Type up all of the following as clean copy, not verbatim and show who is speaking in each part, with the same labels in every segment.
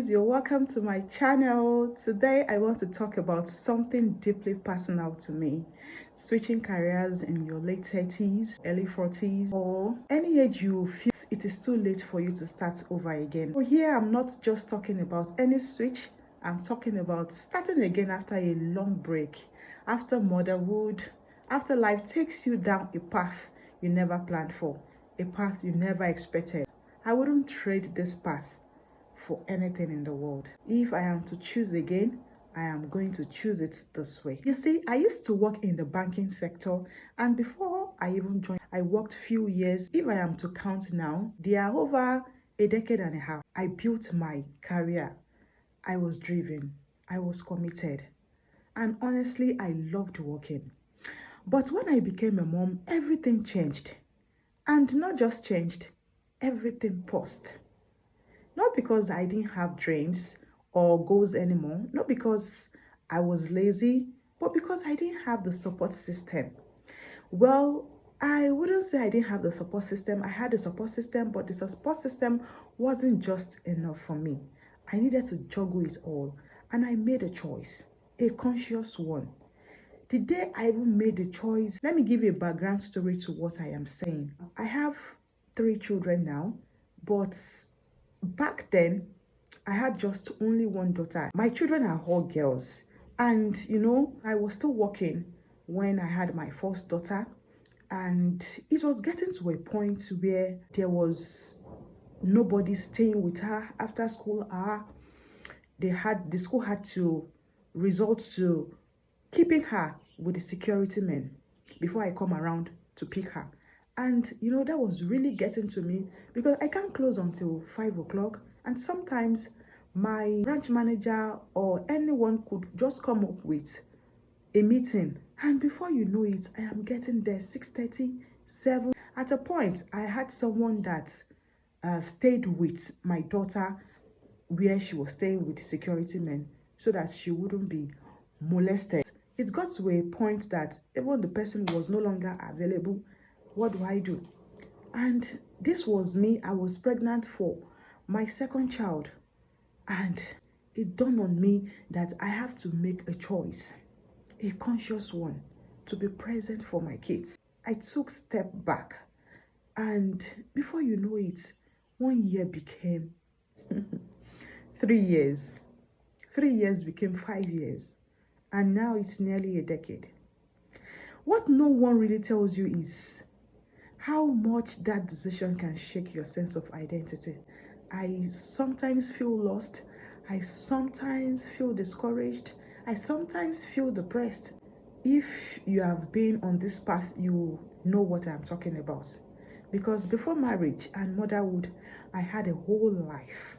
Speaker 1: guys, you're welcome to my channel. Today I want to talk about something deeply personal to me: switching careers in your late 30s, early 40s, or any age you feel it is too late for you to start over again. So here I'm not just talking about any switch, I'm talking about starting again after a long break, after motherhood, after life takes you down a path you never planned for, a path you never expected. I wouldn't trade this path for anything in the world. If I am to choose again, I am going to choose it this way. You see, I used to work in the banking sector, and before I even joined, I worked few years. If I am to count now, they are over a decade and a half. I built my career. I was driven. I was committed. And honestly, I loved working. But when I became a mom, everything changed. And not just changed, everything paused. Not because I didn't have dreams or goals anymore, not because I was lazy, but because I didn't have the support system. Well, I wouldn't say I didn't have the support system. I had the support system, but the support system wasn't just enough for me. I needed to juggle it all, and I made a choice, a conscious one. The day I even made the choice, let me give you a background story to what I am saying. I have 3 children now, but back then, I had just only one daughter. My children are all girls. And I was still working when I had my first daughter. And it was getting to a point where there was nobody staying with her after school hour. The school had to resort to keeping her with the security men before I come around to pick her. And that was really getting to me because I can't close until 5 o'clock. And sometimes my branch manager or anyone could just come up with a meeting. And before you know it, I am getting there 6:30, 7. At a point, I had someone that stayed with my daughter where she was staying with the security men so that she wouldn't be molested. It got to a point that even the person was no longer available. What do I do? And this was me. I was pregnant for my second child. And it dawned on me that I have to make a choice, a conscious one, to be present for my kids. I took a step back. And before you know it, 1 year became 3 years. 3 years became 5 years. And now it's nearly a decade. What no one really tells you is how much that decision can shake your sense of identity. I sometimes feel lost. I sometimes feel discouraged. I sometimes feel depressed. If you have been on this path, you know what I'm talking about. Because before marriage and motherhood, I had a whole life,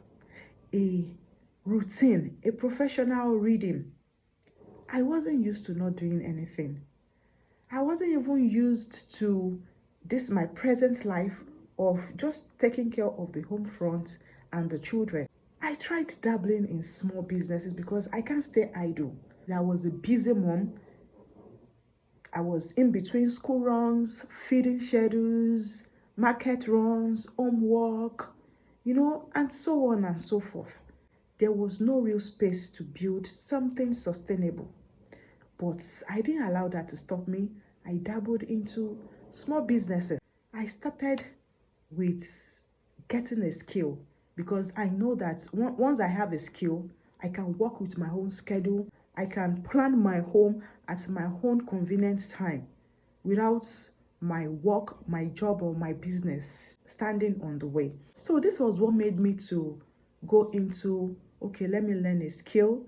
Speaker 1: a routine, a professional reading. I wasn't used to not doing anything. I wasn't even used to this my present life of just taking care of the home front and the children. I tried dabbling in small businesses because I can't stay idle. I was a busy mom. I was in between school runs, feeding schedules, market runs, homework, and so on and so forth. There was no real space to build something sustainable. But I didn't allow that to stop me. I dabbled into small businesses. I started with getting a skill because I know that once I have a skill, I can work with my own schedule. I can plan my home at my own convenient time without my work, my job, or my business standing on the way. So this was what made me to go into, okay, let me learn a skill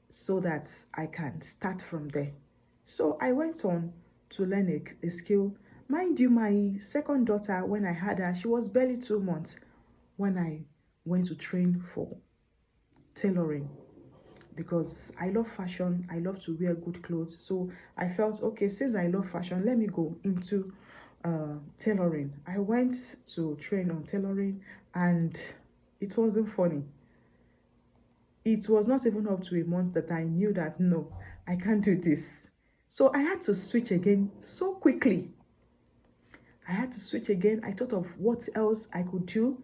Speaker 1: so that I can start from there. So I went on to learn a skill. Mind you, my second daughter, when I had her, she was barely 2 months when I went to train for tailoring because I love fashion. I love to wear good clothes. So I felt, okay, since I love fashion, let me go into tailoring. I went to train on tailoring and it wasn't funny. It was not even up to a month that I knew that no, I can't do this. So I had to switch again so quickly. I had to switch again. I thought of what else I could do.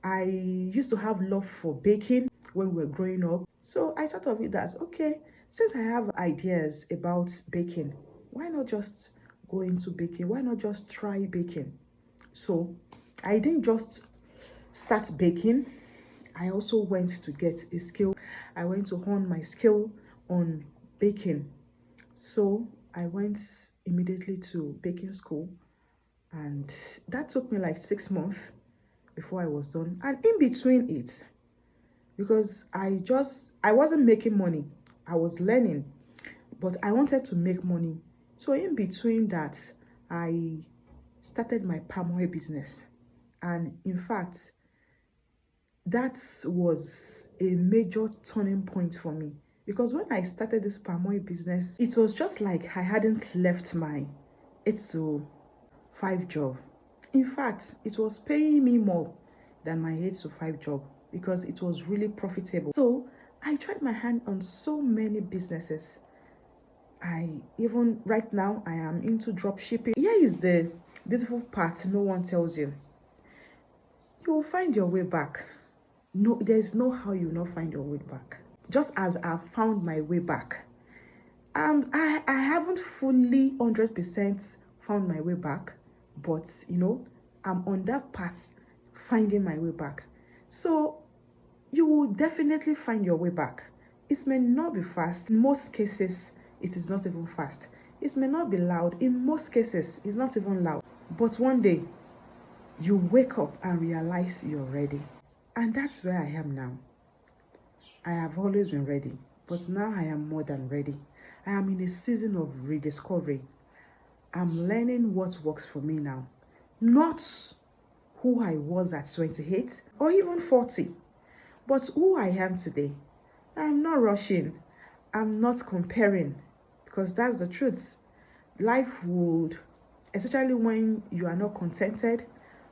Speaker 1: I used to have love for baking. when we were growing up. So I thought of it as, okay, since I have ideas about baking, why not just go into baking? Why not just try baking? So I didn't just start baking. I also went to get a skill. I went to hone my skill on baking. So I went immediately to baking school, and that took me like 6 months before I was done. And in between it, because I wasn't making money, I was learning, but I wanted to make money. So in between that, I started my palm oil business. And in fact, that was a major turning point for me, because when I started this palm oil business, it was just like I hadn't left my 8 to 5 job. In fact, it was paying me more than my 8 to 5 job because it was really profitable. So I tried my hand on so many businesses. Right now, I am into drop shipping. Here is the beautiful part no one tells you. You will find your way back. No, there's no how you not find your way back. Just as I found my way back. I haven't fully 100% found my way back, but I'm on that path, finding my way back. So you will definitely find your way back. It may not be fast. In most cases, it is not even fast. It may not be loud. In most cases, it's not even loud. But one day, you wake up and realize you're ready. And that's where I am now. I have always been ready, but now I am more than ready. I am in a season of rediscovery. I'm learning what works for me now. Not who I was at 28 or even 40, but who I am today. I'm not rushing. I'm not comparing, because that's the truth. Life would, especially when you are not contented,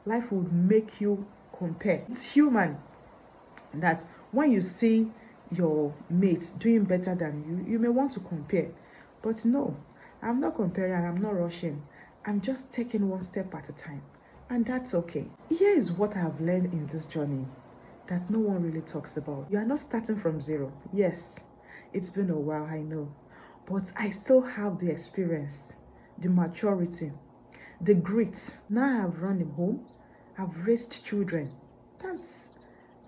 Speaker 1: life would make you compare. It's human that when you see your mates doing better than you, you may want to compare. But no, I'm not comparing and I'm not rushing. I'm just taking one step at a time. And that's okay. Here is what I have learned in this journey that no one really talks about. You are not starting from zero. Yes, it's been a while, I know. But I still have the experience, the maturity, the grit. Now I've run a home, I've raised children. That's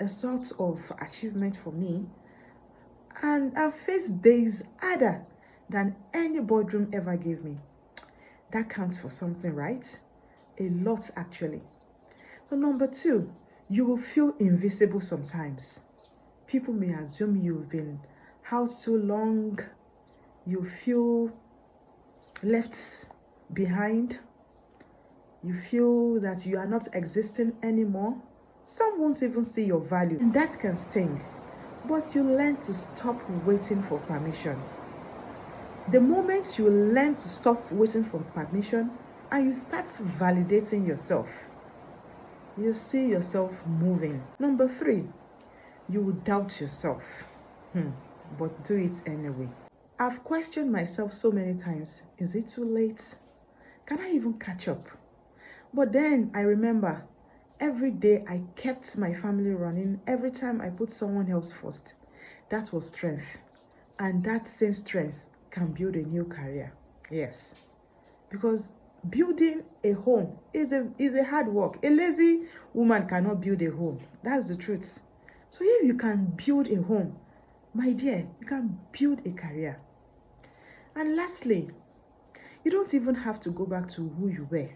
Speaker 1: a sort of achievement for me. And I've faced days harder than any boardroom ever gave me. That counts for something, right? A lot, actually. So number 2, you will feel invisible sometimes. People may assume you've been out too long. You feel left behind. You feel that you are not existing anymore. Some won't even see your value. And that can sting. But you learn to stop waiting for permission. The moment you learn to stop waiting for permission and you start validating yourself, you see yourself moving. Number 3, you will doubt yourself, but do it anyway. I've questioned myself so many times. Is it too late? Can I even catch up? But then I remember every day I kept my family running. Every time I put someone else first, that was strength. And that same strength can build a new career. Yes. Because building a home is a hard work. A lazy woman cannot build a home. That's the truth. So if you can build a home, my dear, you can build a career. And lastly, you don't even have to go back to who you were.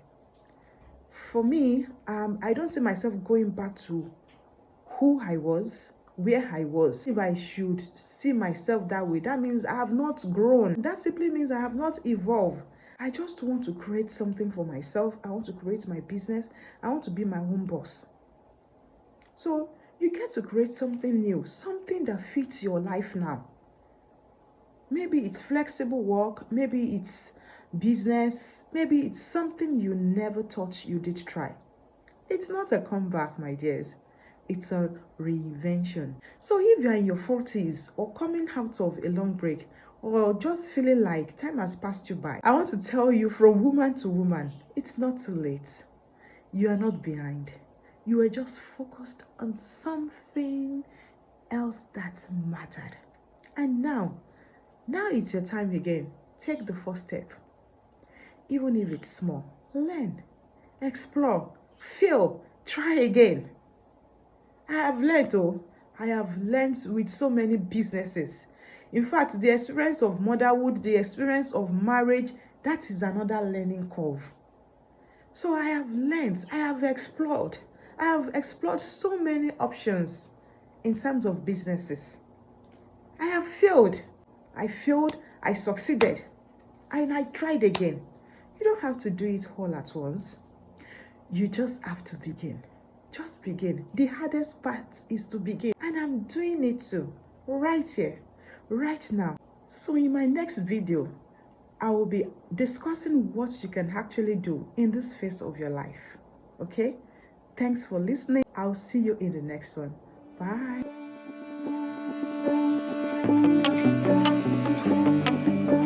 Speaker 1: For me, I don't see myself going back to who I was, where I was. If I should see myself that way, that means I have not grown. That simply means I have not evolved. I just want to create something for myself. I want to create my business. I want to be my own boss. So you get to create something new, something that fits your life now. Maybe it's flexible work, maybe it's business, maybe it's something you never thought you did try. It's not a comeback, my dears. It's a reinvention. So if you're in your 40s or coming out of a long break or just feeling like time has passed you by, I want to tell you from woman to woman, it's not too late. You are not behind. You are just focused on something else that mattered. And now it's your time again. Take the first step. Even if it's small, learn, explore, fail, try again. I have learned with so many businesses. In fact, the experience of motherhood, the experience of marriage, that is another learning curve. So I have learned, I have explored so many options in terms of businesses. I have failed. I succeeded, and I tried again. You don't have to do it all at once. You just have to begin. Just begin. The hardest part is to begin. And I'm doing it too, right here, right now. So in my next video, I will be discussing what you can actually do in this phase of your life. Okay? Thanks for listening. I'll see you in the next one. Bye.